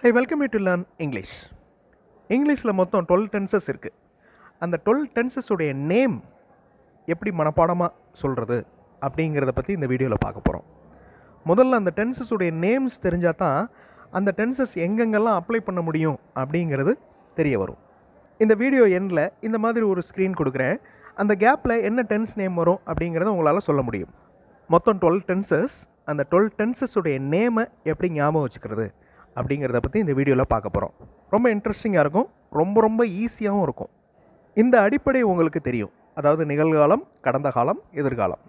Hi, welcome you to learn English. இங்கிலீஷில் மொத்தம் 12 tenses இருக்குது. அந்த 12 டென்சஸுடைய நேம் எப்படி மனப்பாடமாக சொல்கிறது அப்படிங்கிறத பற்றி இந்த வீடியோவில் பார்க்க போகிறோம். முதல்ல அந்த டென்சஸுடைய நேம்ஸ் தெரிஞ்சால் தான் அந்த டென்சஸ் எங்கெங்கெல்லாம் அப்ளை பண்ண முடியும் அப்படிங்கிறது தெரிய வரும். இந்த வீடியோ எண்டில் இந்த மாதிரி ஒரு ஸ்க்ரீன் கொடுக்குறேன். அந்த கேப்பில் என்ன டென்ஸ் நேம் வரும் அப்படிங்கிறத உங்களால் சொல்ல முடியும். மொத்தம் 12 டென்சஸ். அந்த 12 டென்சஸுடைய நேமை எப்படி ஞாபகம் வச்சுக்கிறது அப்படிங்கிறத பற்றி இந்த வீடியோவில் பார்க்க போகிறோம். ரொம்ப இன்ட்ரெஸ்டிங்காக இருக்கும், ரொம்ப ஈஸியாகவும் இருக்கும். இந்த அடிப்படை உங்களுக்கு தெரியும். அதாவது நிகழ்காலம், கடந்த காலம், எதிர்காலம்,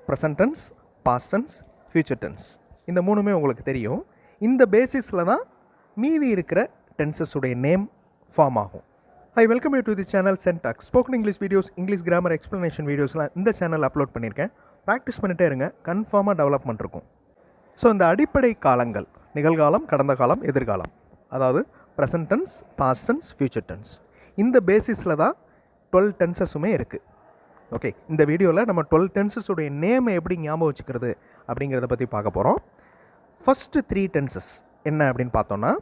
present tense, past tense, future tense, இந்த மூணுமே உங்களுக்கு தெரியும். இந்த பேசிஸில் தான் மீதி இருக்கிற டென்சஸுடைய நேம் ஃபார்ம் ஆகும். I welcome you to the channel சென்டாக்ஸ். Spoken English videos, English grammar explanation வீடியோஸ்லாம் இந்த சேனல் அப்லோட் பண்ணியிருக்கேன். ப்ராக்டிஸ் பண்ணிகிட்டே இருங்க, கன்ஃபார்மாக டெவலப்மெண்ட் இருக்கும். ஸோ இந்த அடிப்படை காலங்கள் நிகழ்காலம், கடந்த காலம், எதிர்காலம், அதாவது present tense, past tense, future tense, இந்த பேசிஸில் தான் 12 டென்சஸுமே இருக்குது. ஓகே, இந்த வீடியோவில் நம்ம 12 டென்சஸுடைய நேமை எப்படி ஞாபகம் வச்சுக்கிறது அப்படிங்கிறத பற்றி பார்க்க போகிறோம். ஃபஸ்ட்டு 3 டென்சஸ் என்ன அப்படின்னு பார்த்தோன்னா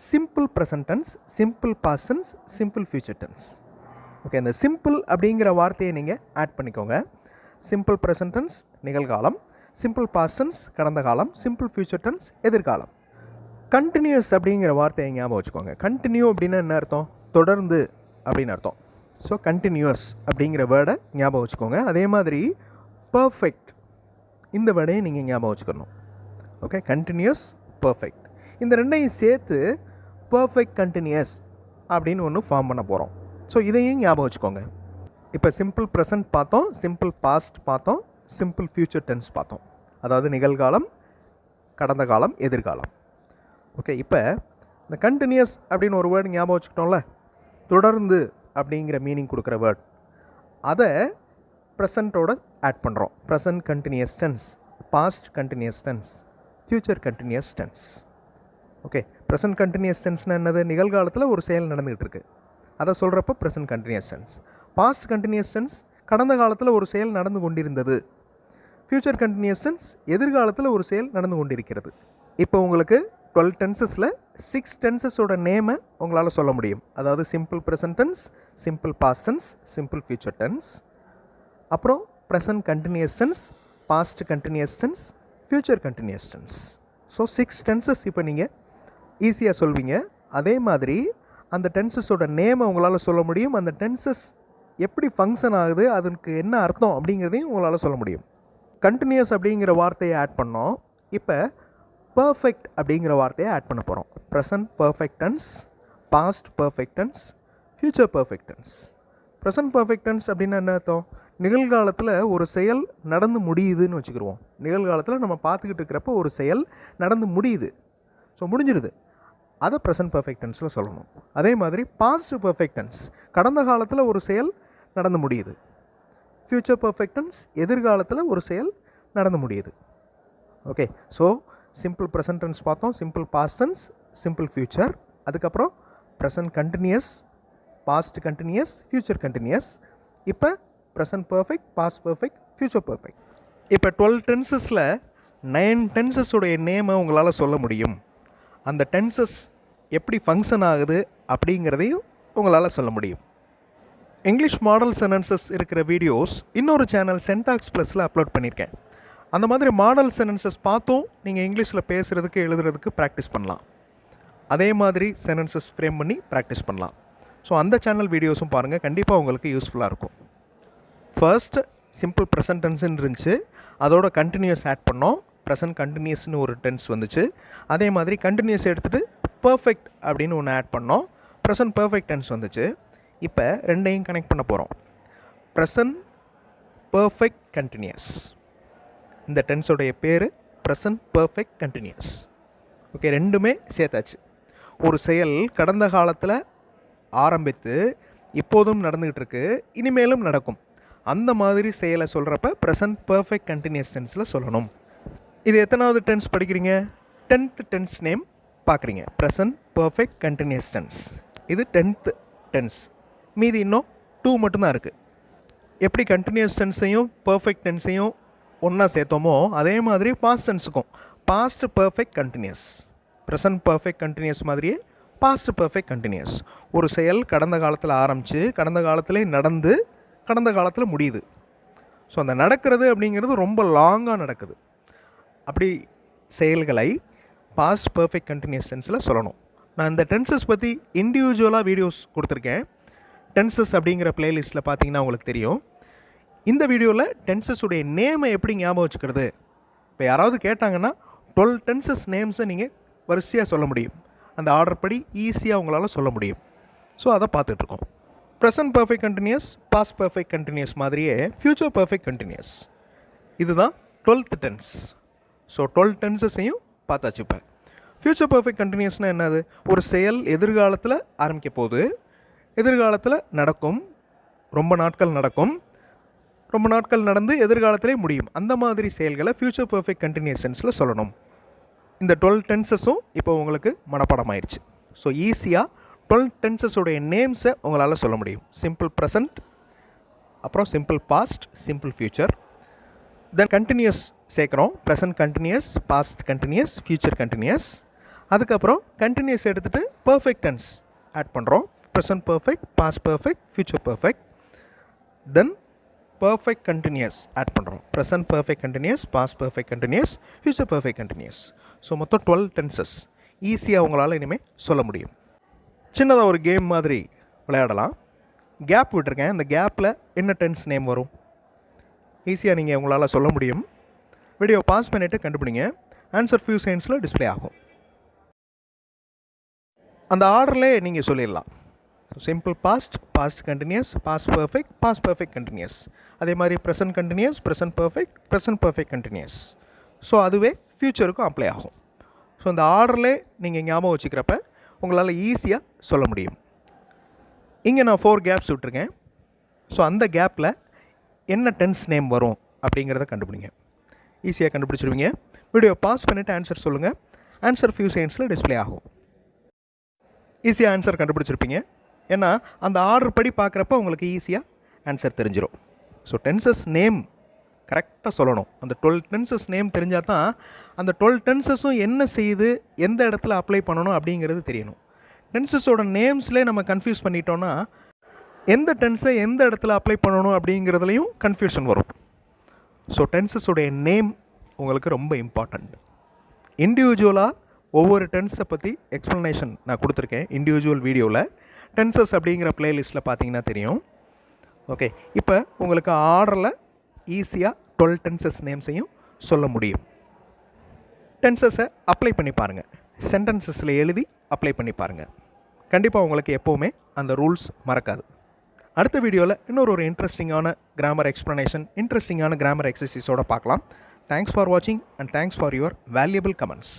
simple present tense, simple past tense, simple future tense. Okay, இந்த சிம்பிள் அப்படிங்கிற வார்த்தையை நீங்கள் ஆட் பண்ணிக்கோங்க. சிம்பிள் ப்ரெசன்ட் டென்ஸ் நிகழ்காலம், சிம்பிள் பாஸ்ட் டென்ஸ் கடந்த காலம், சிம்பிள் ஃபியூச்சர் டென்ஸ் எதிர்காலம். கண்டினியூஸ் அப்படிங்கிற வார்த்தையை ஞாபகம் வச்சுக்கோங்க. கண்டினியூ அப்படின்னா என்ன அர்த்தம்? தொடர்ந்து அப்படின்னு அர்த்தம். ஸோ கண்டினியூஸ் அப்படிங்கிற வேர்டை ஞாபகம் வச்சுக்கோங்க. அதே மாதிரி பர்ஃபெக்ட் இந்த வேர்டையும் நீங்கள் ஞாபகம் வச்சுக்கணும். ஓகே, கண்டினியூஸ், பர்ஃபெக்ட், இந்த ரெண்டையும் சேர்த்து பர்ஃபெக்ட் கண்டினியூஸ் அப்படின்னு ஒன்று ஃபார்ம் பண்ண போகிறோம். ஸோ இதையும் ஞாபகம் வச்சுக்கோங்க. இப்போ சிம்பிள் ப்ரெசன்ட் பார்த்தோம், சிம்பிள் பாஸ்ட் பார்த்தோம், சிம்பிள் ஃபியூச்சர் டென்ஸ் பார்த்தோம். அதாவது நிகழ்காலம், கடந்த காலம், எதிர்காலம். ஓகே, இப்போ இந்த கண்டினியூஸ் அப்படின்னு ஒரு வேர்டு ஞாபகம் வச்சுக்கிட்டோம்ல, தொடர்ந்து அப்படிங்கிற மீனிங் கொடுக்குற வேர்ட், அதை ப்ரெசண்ட்டோட ஆட் பண்ணுறோம். Present continuous tense, past continuous tense, future continuous tense. Okay, present continuous டென்ஸ்னால் என்னது? நிகழ்காலத்தில் ஒரு செயல் நடந்துகிட்டு இருக்குது, அதை சொல்கிறப்ப present continuous tense. Past continuous tense கடந்த காலத்தில் ஒரு செயல் நடந்து கொண்டிருந்தது. ஃபியூச்சர் கண்டினியூஸ் டென்ஸ் எதிர்காலத்தில் ஒரு செயல் நடந்து கொண்டிருக்கிறது. இப்போ உங்களுக்கு 12 டென்சஸில் 6 டென்சஸோட நேமை உங்களால் சொல்ல முடியும். அதாவது simple present tense, simple past tense, simple future tense, அப்புறம் present continuous tense, past continuous tense, future continuous tense. So 6 tenses இப்போ நீங்கள் ஈஸியாக சொல்வீங்க. அதே மாதிரி அந்த டென்சஸோட நேமை உங்களால் சொல்ல முடியும். அந்த டென்சஸ் எப்படி ஃபங்க்ஷன் ஆகுது, அதுக்கு என்ன அர்த்தம் அப்படிங்கிறதையும் உங்களால் சொல்ல முடியும். கண்டினியூஸ் அப்படிங்கிற வார்த்தையை ஆட் பண்ணோம். இப்போ பர்ஃபெக்ட் அப்படிங்கிற வார்த்தையை ஆட் பண்ண போகிறோம். Present perfect tense, past perfect tense, future perfect tense. Present perfect tense அப்படின்னா என்ன அர்த்தம்? நிகழ்காலத்தில் ஒரு செயல் நடந்து முடியுதுன்னு வச்சுக்கிடுவோம். நிகழ்காலத்தில் நம்ம பார்த்துக்கிட்டு இருக்கிறப்ப ஒரு செயல் நடந்து முடியுது, ஸோ முடிஞ்சிடுது, அதை ப்ரெசன்ட் பர்ஃபெக்ட் டென்ஸில் சொல்லணும். அதே மாதிரி பாஸ்ட் பர்ஃபெக்ட் டென்ஸ் கடந்த காலத்தில் ஒரு செயல் நடந்து முடியுது. ஃபியூச்சர் பர்ஃபெக்ட் டென்ஸ் எதிர்காலத்தில் ஒரு செயல் நடந்து முடியுது. Okay, so simple present tense பார்த்தோம், simple past tense, simple future, அதுக்கப்புறம் present continuous, past continuous, future continuous. இப்போ present perfect, past perfect, future perfect. இப்போ 12 டென்சஸில் 9 டென்சஸுடைய நேமை உங்களால் சொல்ல முடியும். அந்த டென்சஸ் எப்படி ஃபங்க்ஷன் ஆகுது அப்படிங்கிறதையும் உங்களால் சொல்ல முடியும். இங்கிலீஷ் மாடல் சென்டென்சஸ் இருக்கிற வீடியோஸ் இன்னொரு சேனல் சென்டாக்ஸ் ப்ளஸில் அப்லோட் பண்ணியிருக்கேன். அந்த மாதிரி மாடல் சென்டென்சஸ் பார்த்தும் நீங்கள் இங்கிலீஷில் பேசுகிறதுக்கு, எழுதுறதுக்கு ப்ராக்டிஸ் பண்ணலாம். அதே மாதிரி சென்டென்சஸ் ஃப்ரேம் பண்ணி ப்ராக்டிஸ் பண்ணலாம். ஸோ அந்த சேனல் வீடியோஸும் பாருங்கள், கண்டிப்பாக உங்களுக்கு யூஸ்ஃபுல்லாக இருக்கும். ஃபர்ஸ்ட் சிம்பிள் ப்ரெசன்ட் டென்ஸ்ன்னு இருந்துச்சு, அதோட கண்டினியூஸ் ஆட் பண்ணோம். ப்ரெசன்ட் கண்டினியூஸ்னு ஒரு டென்ஸ் வந்துச்சு. அதே மாதிரி கண்டினியூஸ் எடுத்துகிட்டு பர்ஃபெக்ட் அப்படின்னு ஒன்று ஆட் பண்ணோம். ப்ரெசன்ட் பர்ஃபெக்ட் டென்ஸ் வந்துச்சு. இப்போ ரெண்டையும் கனெக்ட் பண்ண போகிறோம். ப்ரெசன்ட் பர்ஃபெக்ட் கண்டினியூஸ், இந்த டென்ஸோடைய பேர் ப்ரெசன்ட் பர்ஃபெக்ட் கண்டினியூஸ். ஓகே, ரெண்டுமே சேர்த்தாச்சு. ஒரு செயல் கடந்த காலத்தில் ஆரம்பித்து இப்போதும் நடந்துக்கிட்டு இருக்கு, இனிமேலும் நடக்கும், அந்த மாதிரி செயலை சொல்கிறப்ப ப்ரெசன்ட் பர்ஃபெக்ட் கண்டினியூஸ் டென்ஸில் சொல்லணும். இது எத்தனாவது டென்ஸ் படிக்கிறீங்க? 10th டென்ஸ் நேம் பார்க்குறீங்க. ப்ரெசன்ட் பர்ஃபெக்ட் கண்டினியூஸ் டென்ஸ், இது 10th டென்ஸ். மீதி இன்னும் 2 மட்டும்தான் இருக்குது. எப்படி கண்டினியூஸ் டென்ஸையும் பர்ஃபெக்ட் டென்ஸையும் ஒன்றா சேர்த்தோமோ அதே மாதிரி பாஸ்ட் டென்ஸுக்கும் past perfect continuous. Present perfect continuous மாதிரியே பாஸ்ட் பர்ஃபெக்ட் கண்டினியூஸ். ஒரு செயல் கடந்த காலத்தில் ஆரம்பித்து கடந்த காலத்திலே நடந்து கடந்த காலத்தில் முடியுது. ஸோ அந்த நடக்கிறது அப்படிங்கிறது ரொம்ப லாங்காக நடக்குது. அப்படி செயல்களை பாஸ்ட் பர்ஃபெக்ட் கண்டினியூஸ் டென்ஸில் சொல்லணும். நான் இந்த டென்சஸ் பற்றி இண்டிவிஜுவலாக வீடியோஸ் கொடுத்துருக்கேன். டென்சஸ் அப்படிங்கிற பிளேலிஸ்ட்டில் பார்த்தீங்கன்னா உங்களுக்கு தெரியும். இந்த வீடியோவில் டென்சஸுடைய நேமை எப்படி ஞாபகம் வச்சுக்கிறது, இப்போ யாராவது கேட்டாங்கன்னா 12 டென்சஸ் நேம்ஸை நீங்கள் வரிசையாக சொல்ல முடியும். அந்த ஆர்டர் படி ஈஸியாக உங்களால் சொல்ல முடியும். ஸோ அதை பார்த்துட்ருக்கோம். Present perfect continuous, past perfect continuous மாதிரியே ஃப்யூச்சர் பர்ஃபெக்ட் கண்டினியூஸ். இதுதான் 12th டென்ஸ். ஸோ 12 டென்சஸையும் பார்த்தாச்சு. இப்போ ஃப்யூச்சர் பர்ஃபெக்ட் கண்டினியூஸ்னால் என்னது? ஒரு செயல் எதிர்காலத்தில் ஆரம்பிக்க போகுது, எதிர்காலத்தில் நடக்கும், ரொம்ப நாட்கள் நடக்கும், ரொம்ப நாட்கள் நடந்து எதிர்காலத்திலே முடியும். அந்த மாதிரி செயல்களை ஃப்யூச்சர் பர்ஃபெக்ட் கண்டினியூஸ் டென்ஸில் சொல்லணும். இந்த 12 டென்சஸும் இப்போ உங்களுக்கு மனப்பாடம் ஆயிடுச்சு. ஸோ ஈஸியாக 12 டென்சஸோடைய நேம்ஸை உங்களால் சொல்ல முடியும். சிம்பிள் ப்ரெசன்ட், அப்புறம் simple past, simple future, then continuous சேர்க்குறோம். Present continuous, past continuous, future continuous. அதுக்கப்புறம் கண்டினியூஸ் எடுத்துகிட்டு பர்ஃபெக்ட் டென்ஸ் ஆட் பண்ணுறோம். Present perfect, past perfect, future perfect, then perfect continuous add பண்ணுறோம். Present perfect continuous, past perfect continuous, future perfect continuous. So மொத்தம் 12 tenses ஈஸியாக உங்களால் இனிமேல் சொல்ல முடியும். சின்னதாக ஒரு கேம் மாதிரி விளையாடலாம். கேப் விட்டுருக்கேன். இந்த கேப்பில் என்ன டென்ஸ் நேம் வரும் ஈஸியாக நீங்கள் உங்களால் சொல்ல முடியும். வீடியோ பாஸ் பண்ணிவிட்டு கண்டுபிடிங்க. ஆன்சர் ஃபியூ செகண்ட்ஸில் டிஸ்பிளே ஆகும். அந்த ஆர்டர்லேயே நீங்கள் சொல்லிடலாம். Simple past, past continuous, past perfect, past perfect continuous. அதே மாதிரி present continuous, present perfect, present perfect continuous. So அதுவே ஃப்யூச்சருக்கும் அப்ளை ஆகும். ஸோ இந்த ஆர்டர்லேயே நீங்கள் ஞாபகம் வச்சுக்கிறப்ப உங்களால் ஈஸியாக சொல்ல முடியும். இங்கே நான் 4 கேப்ஸ் விட்டுருக்கேன். ஸோ அந்த கேப்பில் என்ன டென்ஸ் நேம் வரும் அப்படிங்கிறத கண்டுபிடிங்க. ஈஸியாக கண்டுபிடிச்சிருவீங்க. வீடியோ பாஸ் பண்ணிவிட்டு ஆன்சர் சொல்லுங்கள். ஆன்சர் ஃபியூ செகண்ட்ஸில் டிஸ்பிளே ஆகும். ஈஸியாக ஆன்சர் கண்டுபிடிச்சிருப்பீங்க. ஏன்னா அந்த ஆர்டர் படி பார்க்குறப்ப உங்களுக்கு ஈஸியாக ஆன்சர் தெரிஞ்சிடும். ஸோ டென்சஸ் நேம் கரெக்டாக சொல்லணும். அந்த 12 டென்சஸ் நேம் தெரிஞ்சால் தான் அந்த 12 டென்சஸும் என்ன செய்யுது, எந்த இடத்துல அப்ளை பண்ணணும் அப்படிங்கிறது தெரியணும். டென்சஸோட நேம்ஸ்லேயே நம்ம கன்ஃபியூஸ் பண்ணிட்டோன்னா எந்த டென்ஸை எந்த இடத்துல அப்ளை பண்ணணும் அப்படிங்கிறதுலையும் கன்ஃபியூஷன் வரும். ஸோ டென்சஸோடைய நேம் உங்களுக்கு ரொம்ப இம்பார்ட்டண்ட். இண்டிவிஜுவலாக ஒவ்வொரு டென்ஸை பற்றி எக்ஸ்ப்ளனேஷன் நான் கொடுத்துருக்கேன் இண்டிவிஜுவல் வீடியோவில். டென்சஸ் அப்படிங்கிற பிளேலிஸ்ட்டில் பார்த்தீங்கன்னா தெரியும். ஓகே, இப்போ உங்களுக்கு ஆர்டரில் ஈஸியாக 12 டென்சஸ் நேம்ஸையும் சொல்ல முடியும். டென்சஸை அப்ளை பண்ணி பாருங்கள். சென்டென்சஸில் எழுதி அப்ளை பண்ணி பாருங்கள். கண்டிப்பாக உங்களுக்கு எப்போவுமே அந்த ரூல்ஸ் மறக்காது. அடுத்த வீடியோவில் இன்னொரு இன்ட்ரெஸ்டிங்கான கிராமர் எக்ஸ்ப்ளனேஷன், இன்ட்ரெஸ்டிங்கான கிராமர் எக்ஸசைஸோடு பார்க்கலாம். தேங்க்ஸ் ஃபார் வாட்சிங் and thanks for your valuable comments.